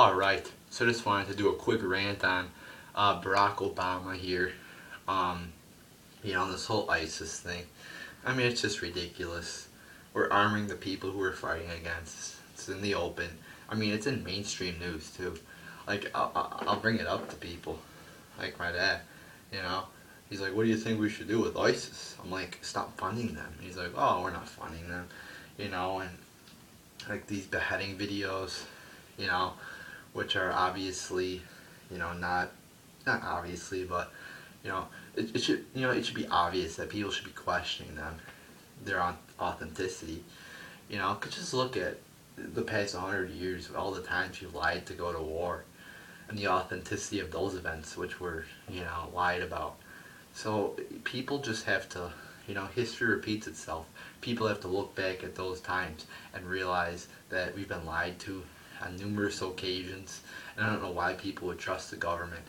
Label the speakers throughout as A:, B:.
A: Alright, so just wanted to do a quick rant on Barack Obama here. Um, this whole ISIS thing. I mean, it's just ridiculous. We're arming the people who we're fighting against. It's in the open. I mean, it's in mainstream news too. Like, I'll bring it up to people. Like my dad, you know. He's like, what do you think we should do with ISIS? I'm like, stop funding them. He's like, oh, we're not funding them. And like these beheading videos, you know, which are obviously, not obviously, but it should be obvious that people should be questioning them, their authenticity. Cause just look at the past 100 years, all the times you lied to go to war, and the authenticity of those events, which were lied about. So people just have to, history repeats itself. People have to look back at those times and realize that we've been lied to on numerous occasions. And I don't know why people would trust the government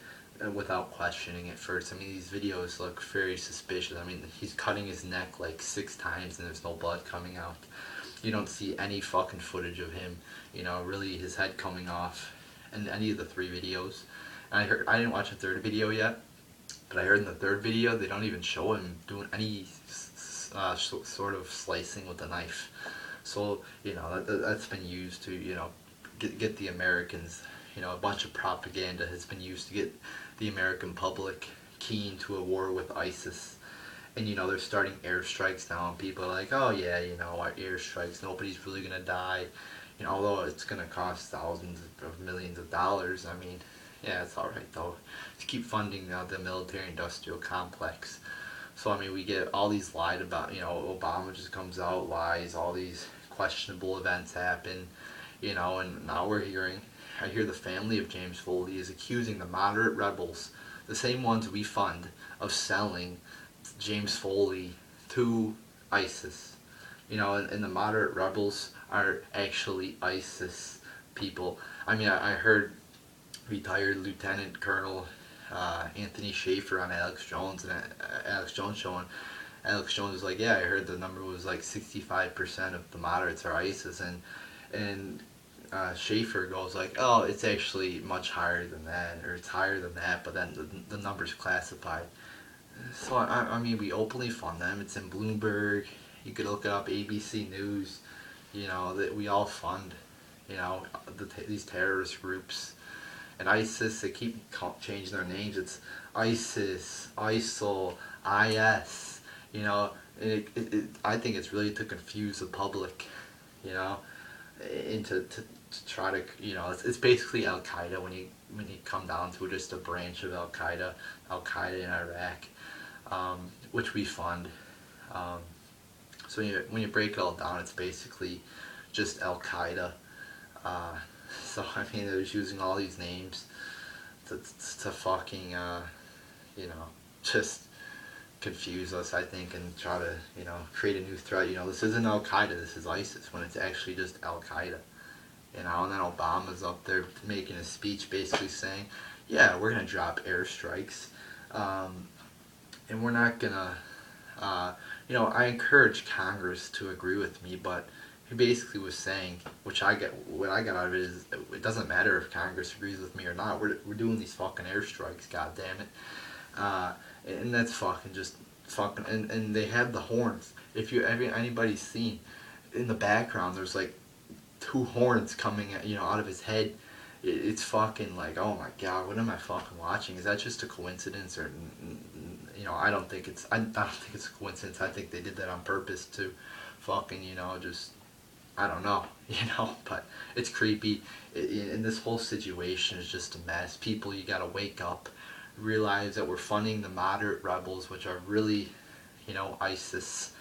A: without questioning it first. I mean, these videos look very suspicious. I mean, he's cutting his neck like 6 times and there's no blood coming out. You don't see any fucking footage of him, really his head coming off in any of the 3 videos. And I didn't watch the third video yet, but I heard in the third video they don't even show him doing any sort of slicing with a knife. So that's been used to get the Americans. A bunch of propaganda has been used to get the American public keen to a war with ISIS. And they're starting airstrikes now, and people are like, oh yeah, our airstrikes, nobody's really gonna die. Although it's gonna cost thousands of millions of dollars. I mean, yeah, it's all right though to keep funding the military-industrial complex. So I mean, we get all these lied about. Obama just comes out, lies, all these questionable events happen. And now I hear the family of James Foley is accusing the moderate rebels, the same ones we fund, of selling James Foley to ISIS. And the moderate rebels are actually ISIS people. I mean, I heard retired Lieutenant Colonel Anthony Schaefer on Alex Jones and Alex Jones showing. Alex Jones was like, yeah, I heard the number was like 65% of the moderates are ISIS, and Schaefer goes like, oh, it's actually much higher than that, or it's higher than that, but then the number's classified. So I mean, we openly fund them. It's in Bloomberg. You could look it up, ABC News. That we all fund. These terrorist groups. And ISIS, they keep changing their names. It's ISIS, ISIL, IS. I think it's really to confuse the public. And to try to, it's basically Al Qaeda when you come down to just a branch of Al Qaeda in Iraq, which we fund. So when you break it all down, it's basically just Al Qaeda. So I mean, they're just using all these names to fucking, just confuse us, I think, and try to, create a new threat. This isn't Al Qaeda, this is ISIS, when it's actually just Al Qaeda. And then Obama's up there making a speech basically saying, yeah, we're going to drop airstrikes, and we're not going to, I encourage Congress to agree with me, but he basically was saying, what I got out of it is, it doesn't matter if Congress agrees with me or not, we're doing these fucking airstrikes, god damn it. And that's and they have the horns. If anybody's seen, in the background there's like 2 horns coming out of his head. It's fucking like, oh my god, what am I fucking watching? Is that just a coincidence? Or I don't think it's a coincidence. I think they did that on purpose to fucking just, I don't know, but it's creepy. And this whole situation is just a mess. People, you gotta wake up, realize that we're funding the moderate rebels, which are really, ISIS,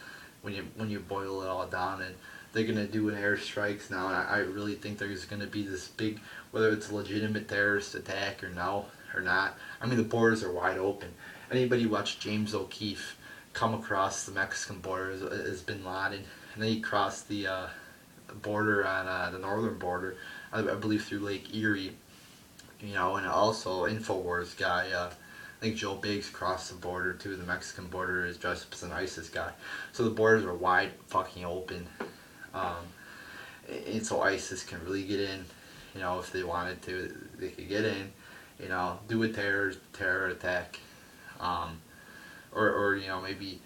A: when you boil it all down. And they're gonna do an airstrikes now, and I really think there's gonna be this big, whether it's a legitimate terrorist attack or not. I mean, the borders are wide open. Anybody watch James O'Keefe come across the Mexican border as Bin Laden, and then he crossed the border on the northern border, I believe through Lake Erie, and also Infowars guy, I think Joe Biggs crossed the border too, the Mexican border, is dressed up as an ISIS guy. So the borders are wide fucking open, and so ISIS can really get in, You know, if they wanted to, they could get in. You know, do a terror attack, um, or you know maybe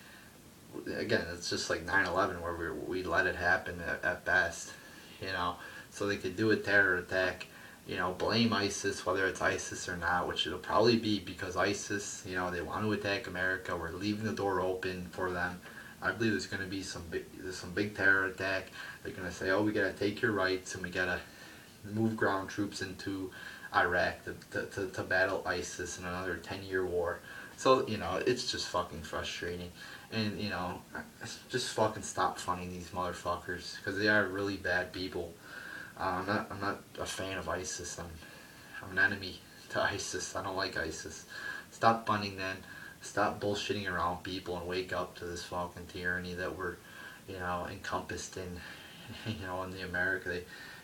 A: again it's just like 9/11 where we let it happen at best. You know, so they could do a terror attack. You know, blame ISIS, whether it's ISIS or not, which it'll probably be because ISIS, you know, they want to attack America. We're leaving the door open for them. I believe there's some big terror attack. They're gonna say, oh, we gotta take your rights and we gotta move ground troops into Iraq to battle ISIS in another 10-year war. So, you know, it's just fucking frustrating. And, you know, just fucking stop funding these motherfuckers because they are really bad people. I'm not a fan of ISIS. I'm an enemy to ISIS. I don't like ISIS. Stop funding them. Stop bullshitting around people and wake up to this fucking tyranny that we're, you know, encompassed in, you know, in the America.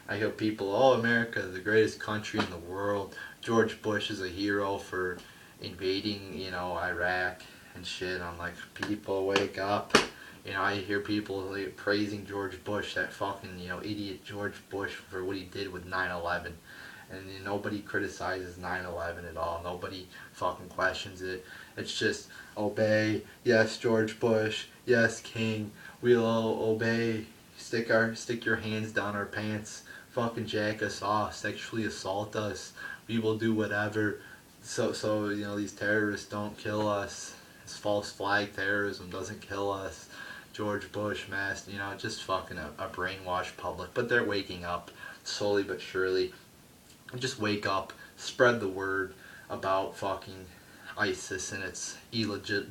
A: I hear people, oh, America is the greatest country in the world. George Bush is a hero for invading, you know, Iraq and shit. I'm like, people, wake up. You know, I hear people like, praising George Bush, that fucking, you know, idiot George Bush for what he did with 9/11. And you know, nobody criticizes 9/11 at all. Nobody fucking questions it. It's just obey. Yes, George Bush. Yes, King. We'll obey. Stick your hands down our pants. Fucking jack us off. Sexually assault us. We will do whatever. So you know these terrorists don't kill us. This false flag terrorism doesn't kill us. George Bush mask. You know, just fucking a brainwashed public. But they're waking up slowly but surely. Just wake up, spread the word about fucking ISIS and its illegit,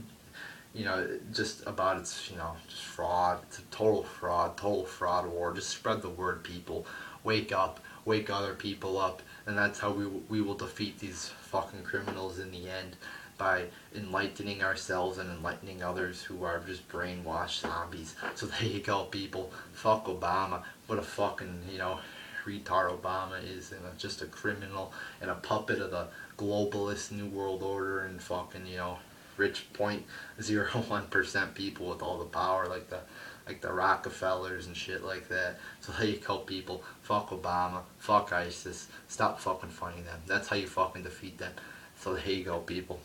A: you know, just about its, you know, just fraud. It's a total fraud war. Just spread the word, people. Wake up, wake other people up, and that's how we will defeat these fucking criminals in the end, by enlightening ourselves and enlightening others who are just brainwashed zombies. So there you go, people. Fuck Obama. What a fucking, you know, retard Obama is, and just a criminal and a puppet of the globalist new world order and fucking, you know, rich 0.01% people with all the power like the Rockefellers and shit like that. So there you go, people. Fuck Obama. Fuck ISIS. Stop fucking funding them. That's how you fucking defeat them. So there you go, people.